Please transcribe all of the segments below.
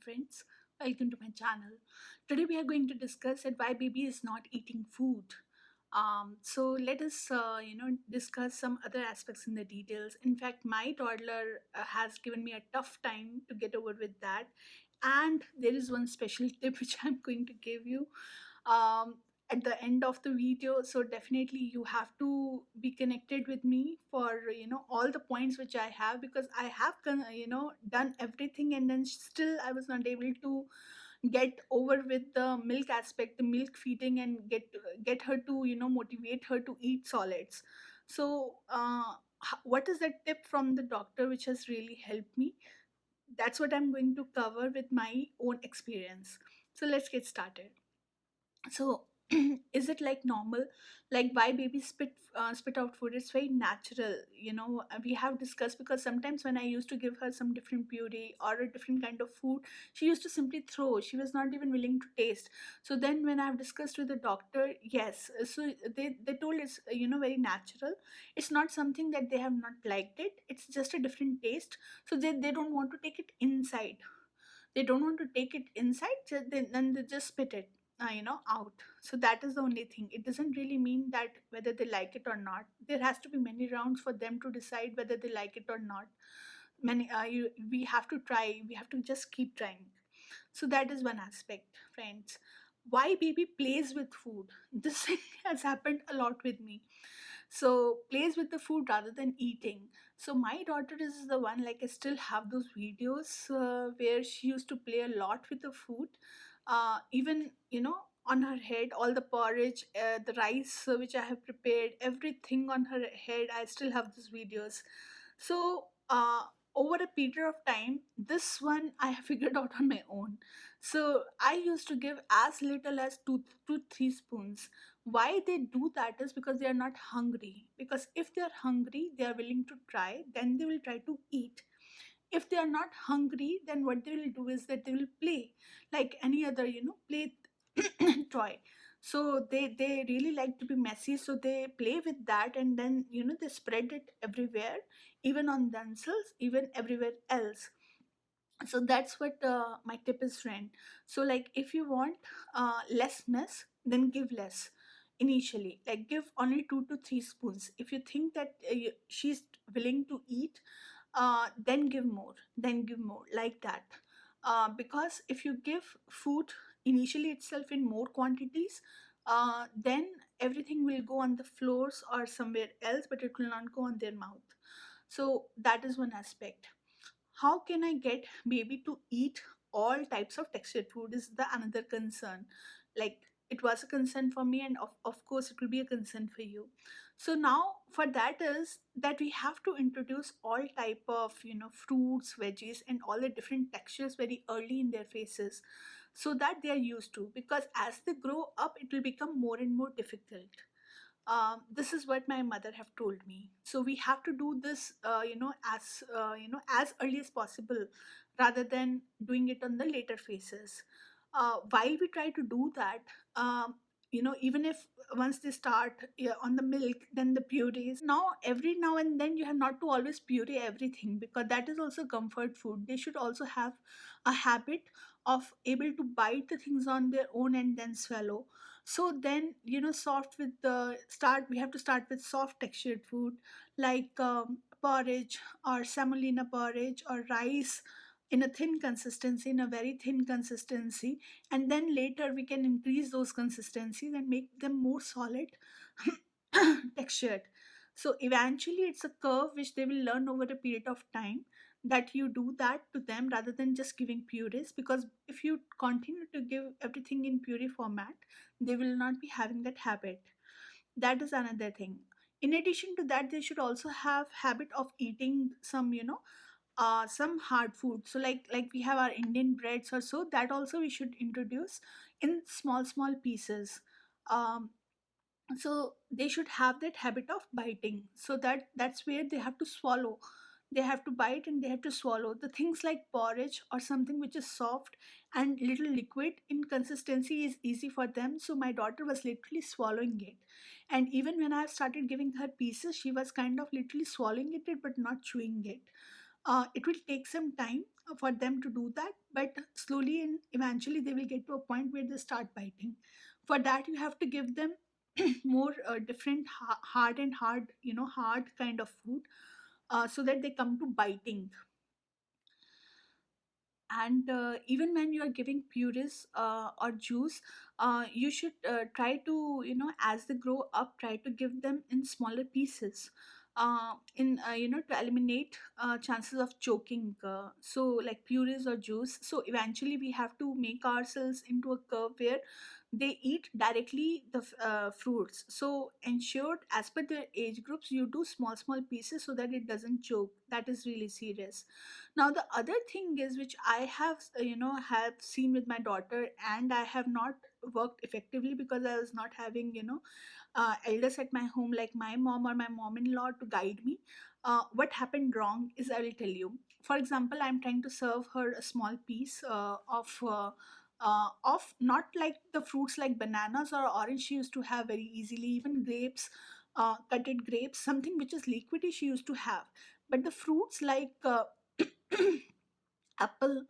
friends. Welcome to my channel. Today we are going to discuss that why baby is not eating food. So let us, discuss some other aspects in the details. In fact, my toddler has given me a tough time to get over with that, and there is one special tip which I'm going to give you. Um, at the end of the video, so definitely you have to be connected with me for all the points which I have, because I have done everything, and then still I was not able to get over with the milk aspect, the milk feeding, and get her to motivate her to eat solids. So what is that tip from the doctor which has really helped me? That's what I'm going to cover with my own experience. So let's get started. So is it like normal, like why babies spit out food? It's very natural, we have discussed, because sometimes when I used to give her some different puree or a different kind of food, she used to simply throw. She was not even willing to taste. So then when I've discussed with the doctor, yes, so they told it's very natural. It's not something that they have not liked it, it's just a different taste. So they don't want to take it inside. They don't want to take it inside, then they just spit it out. So that is the only thing. It doesn't really mean that whether they like it or not. There has to be many rounds for them to decide whether they like it or not. We have to try, we have to just keep trying. So that is one aspect, friends. Why baby plays with food? This thing has happened a lot with me. So plays with the food rather than eating. So my daughter is the one, like I still have those videos where she used to play a lot with the food. Even on her head, all the porridge, the rice which I have prepared, everything on her head, I still have those videos. So over a period of time, this one I have figured out on my own. So I used to give as little as 2 to 3 spoons. Why they do that is because they are not hungry. Because if they are hungry, they are willing to try, then they will try to eat. If they are not hungry, then what they will do is that they will play like any other play toy. So they really like to be messy, so they play with that, and then they spread it everywhere, even on themselves, even everywhere else. So that's what my tip is, friend. So like if you want less mess, then give less initially, like give only 2 to 3 spoons. If you think that she's willing to eat, then give more, then give more, like that. Because if you give food initially itself in more quantities, then everything will go on the floors or somewhere else, but it will not go on their mouth. So that is one aspect. How can I get baby to eat all types of textured food is the another concern. Like it was a concern for me, and of course it will be a concern for you. So now for that is that we have to introduce all type of fruits, veggies, and all the different textures very early in their phases, so that they are used to, because as they grow up it will become more and more difficult. This is what my mother have told me. So we have to do this as early as possible, rather than doing it on the later phases. While we try to do that, even if once they start on the milk, then the purees, now every now and then you have not to always puree everything, because that is also comfort food. They should also have a habit of able to bite the things on their own and then swallow. So then soft with the start, we have to start with soft textured food, like porridge or semolina porridge, or rice in a thin consistency, in a very thin consistency, and then later we can increase those consistencies and make them more solid textured. So eventually it's a curve which they will learn over a period of time, that you do that to them rather than just giving purees. Because if you continue to give everything in puree format, they will not be having that habit. That is another thing. In addition to that, they should also have habit of eating some hard food. So like we have our Indian breads or so, that also we should introduce in small pieces. So they should have that habit of biting, so that's where they have to swallow. They have to bite and they have to swallow the things. Like porridge or something which is soft and little liquid in consistency is easy for them. So my daughter was literally swallowing it, and even when I started giving her pieces, she was kind of literally swallowing it but not chewing it. It will take some time for them to do that, but slowly and eventually they will get to a point where they start biting. For that, you have to give them more different hard and hard, hard kind of food, so that they come to biting. And even when you are giving purees or juice, you should try to, as they grow up, try to give them in smaller pieces, in to eliminate chances of choking. So like purees or juice, so eventually we have to make ourselves into a curve where they eat directly the fruits. So ensured as per their age groups, you do small pieces so that it doesn't choke. That is really serious. Now the other thing is, which I have have seen with my daughter, and I have not worked effectively because I was not having elders at my home like my mom or my mom-in-law to guide me. What happened wrong is, I will tell you. For example, I'm trying to serve her a small piece of not like the fruits like bananas or orange she used to have very easily, even grapes, cutted grapes, something which is liquidy she used to have. But the fruits like apple,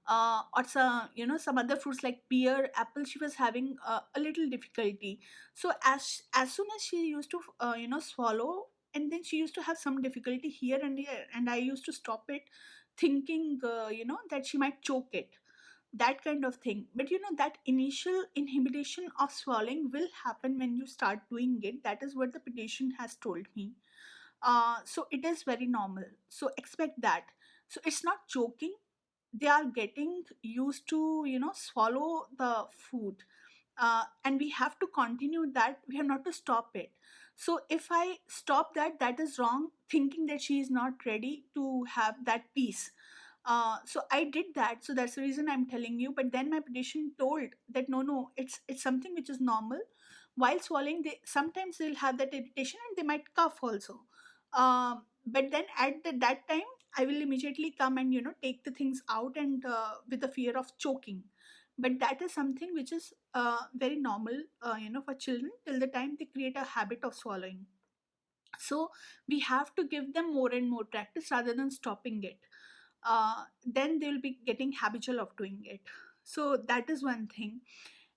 or some some other fruits like pear, apple, she was having a little difficulty. So as soon as she used to swallow, and then she used to have some difficulty here and there, and I used to stop it, thinking that she might choke it, that kind of thing. But that initial inhibition of swallowing will happen when you start doing it. That is what the pediatrician has told me. So it is very normal, so expect that. So it's not choking, they are getting used to swallow the food, and we have to continue that, we have not to stop it. So if I stop that, that is wrong, thinking that she is not ready to have that piece. So I did that, so that's the reason I'm telling you. But then my pediatrician told that no, no, it's something which is normal. While swallowing, they sometimes they'll have that irritation and they might cough also. But then at that time, I will immediately come and take the things out, and with the fear of choking. But that is something which is very normal, for children till the time they create a habit of swallowing. So we have to give them more and more practice rather than stopping it. Then they will be getting habitual of doing it. So that is one thing.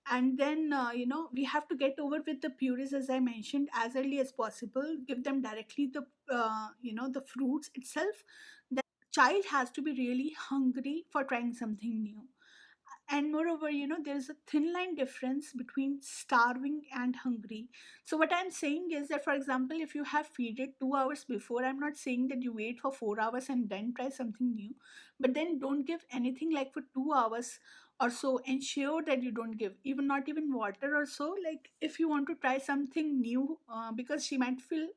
And then we have to get over with the purees, as I mentioned, as early as possible. Give them directly the the fruits itself. The child has to be really hungry for trying something new. And moreover, there's a thin line difference between starving and hungry. So what I'm saying is that, for example, if you have feed it 2 hours before, I'm not saying that you wait for 4 hours and then try something new. But then don't give anything like for 2 hours or so. Ensure that you don't give even, not even water or so. Like if you want to try something new, because she might feel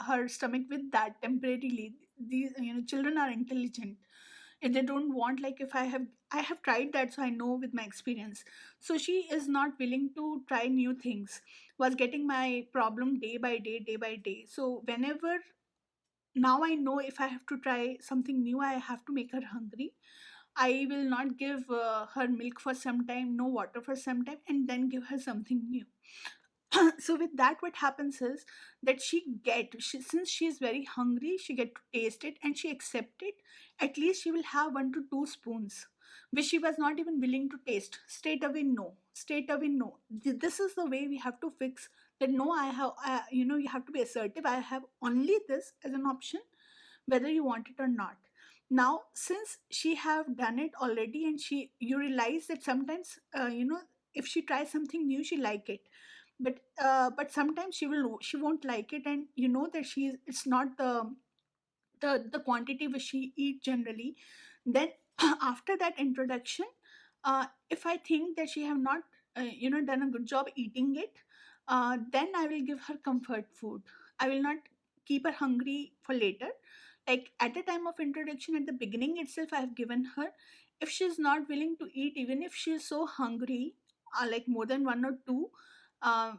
her stomach with that temporarily. These children are intelligent. If they don't want, like, if I have tried that, so I know with my experience. So she is not willing to try new things, was getting my problem day by day, day by day. So whenever, now I know, if I have to try something new, I have to make her hungry. I will not give her milk for some time, no water for some time, and then give her something new. So with that, what happens is that since she is very hungry, she get to taste it and she accept it. At least she will have 1 to 2 spoons, which she was not even willing to taste. Straight away no, straight away no. This is the way we have to fix that. No, I have, you have to be assertive. I have only this as an option, whether you want it or not. Now since she have done it already, and you realize that sometimes, if she tries something new, she like it. But sometimes she won't like it, and you know that it's not the quantity which she eat generally. Then after that introduction, if I think that she have not done a good job eating it, then I will give her comfort food. I will not keep her hungry for later. Like at the time of introduction, at the beginning itself, I have given her. If she is not willing to eat, even if she is so hungry, like more than one or two,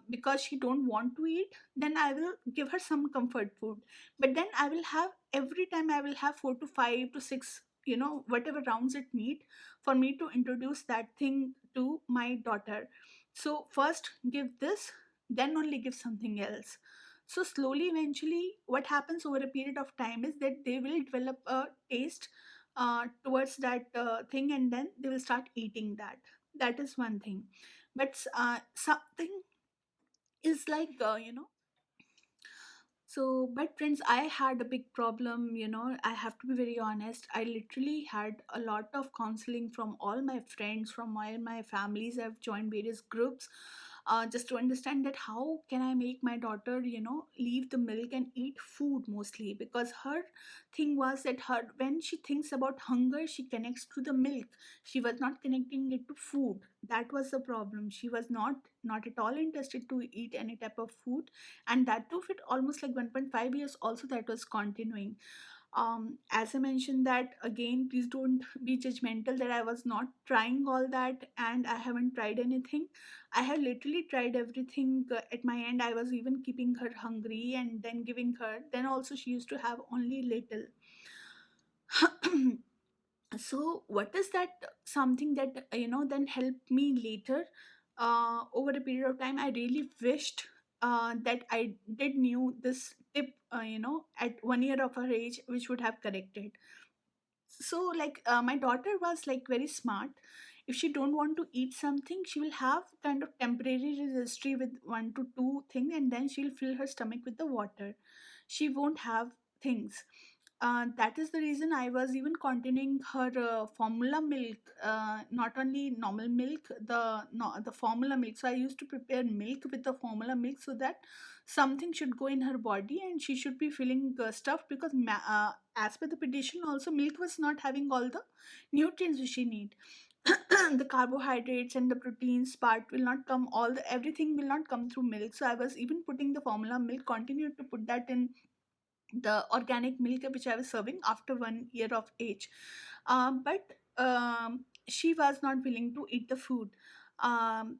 because she don't want to eat, then I will give her some comfort food. But then I will have, every time I will have 4 to 5 to 6, whatever rounds it need for me to introduce that thing to my daughter. So first give this, then only give something else. So slowly, eventually, what happens over a period of time is that they will develop a taste towards that thing, and then they will start eating that. That is one thing. But something is like, so, but friends, I had a big problem. I have to be very honest. I literally had a lot of counseling from all my friends, from all my families. I've joined various groups just to understand that how can I make my daughter, leave the milk and eat food mostly, because her thing was that her when she thinks about hunger, she connects to the milk. She was not connecting it to food. That was the problem. She was not at all interested to eat any type of food, and that too fit almost like 1.5 years also that was continuing. As I mentioned that again, please don't be judgmental that I was not trying all that and I haven't tried anything. I have literally tried everything at my end. I was even keeping her hungry and then giving her, then also she used to have only little. So what is that something that then helped me later over a period of time. I really wished that I did knew this tip at 1 year of her age, which would have corrected. So like my daughter was like very smart. If she don't want to eat something, she will have kind of temporary registry with one to two thing, and then she'll fill her stomach with the water. She won't have things. That is the reason I was even continuing her formula milk, not only normal milk, the no, the formula milk. So I used to prepare milk with the formula milk so that something should go in her body and she should be feeling stuffed, because as per the petition also, milk was not having all the nutrients which she need. The carbohydrates and the proteins part will not come, all the everything will not come through milk. So I was even putting the formula milk, continued to put that in the organic milk which I was serving after 1 year of age. But she was not willing to eat the food. Um,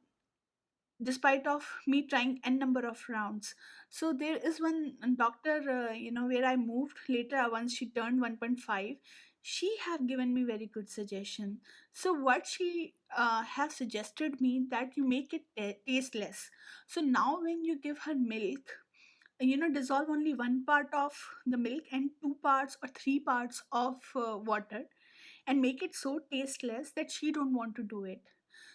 Despite of me trying n number of rounds. So there is one doctor, where I moved later, once she turned 1.5, she have given me very good suggestion. So what she has suggested me that you make it tasteless. So now when you give her milk, dissolve only one part of the milk and two parts or three parts of water, and make it so tasteless that she don't want to do it.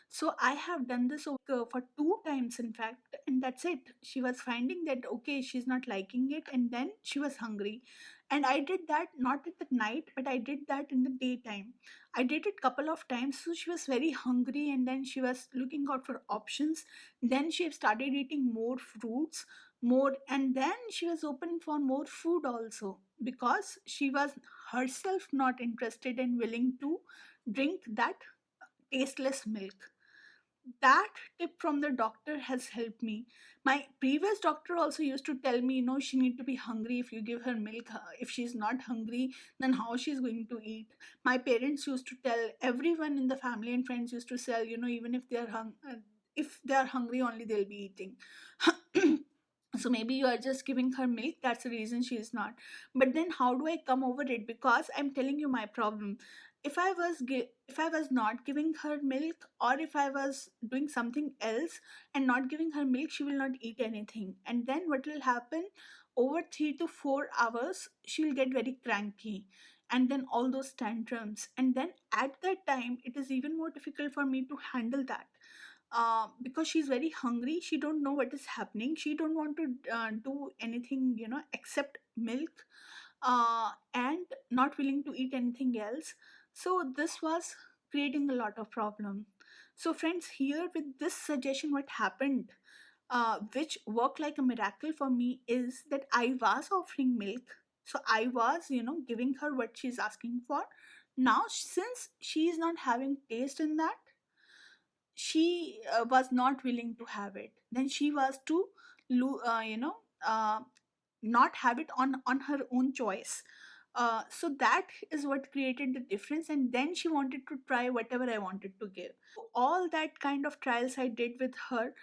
So I have done this for two times, in fact, and that's it. She was finding that okay, she's not liking it, and then she was hungry. And I did that not at the night, but I did that in the daytime. I did it couple of times, so she was very hungry, and then she was looking out for options. Then she started eating more fruits, more, and then she was open for more food also, because she was herself not interested and willing to drink that tasteless milk. That tip from the doctor has helped me. My previous doctor also used to tell me, she need to be hungry if you give her milk. If she's not hungry, then how she's going to eat. My parents used to tell, everyone in the family and friends used to say, even if if they are hungry only, they'll be eating. So maybe you are just giving her milk, that's the reason she is not. But then how do I come over it? Because I'm telling you my problem. If I was not giving her milk, or if I was doing something else and not giving her milk, she will not eat anything. And then what will happen, over 3 to 4 hours she will get very cranky, and then all those tantrums, and then at that time it is even more difficult for me to handle that. Because she's very hungry, she don't know what is happening, she don't want to do anything except milk, and not willing to eat anything else. So this was creating a lot of problem. So friends, here with this suggestion, what happened, which worked like a miracle for me, is that I was offering milk. So I was giving her what she's asking for. Now since she is not having taste in that, she was not willing to have it. Then she was to uh, not have it on her own choice. So that is what created the difference, and then she wanted to try whatever I wanted to give. All that kind of trials I did with her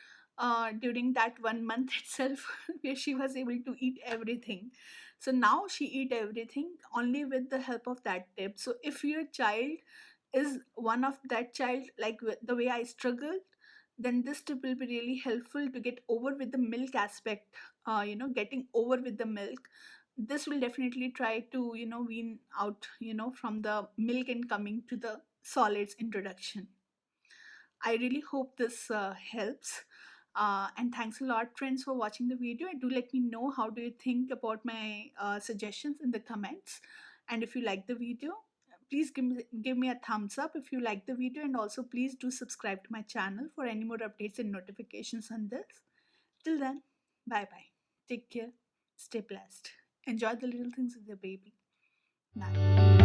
during that 1 month itself, where she was able to eat everything. So now she eat everything only with the help of that tip. So if your child is one of that child, like the way I struggled, then this tip will be really helpful to get over with the milk aspect. Getting over with the milk, this will definitely try to wean out from the milk and coming to the solids introduction. I really hope this helps. And thanks a lot, friends, for watching the video. And do let me know how do you think about my suggestions in the comments. And if you like the video, please give me a thumbs up if you like the video. And also, please do subscribe to my channel for any more updates and notifications on this. Till then, bye bye. Take care. Stay blessed. Enjoy the little things with your baby. Bye.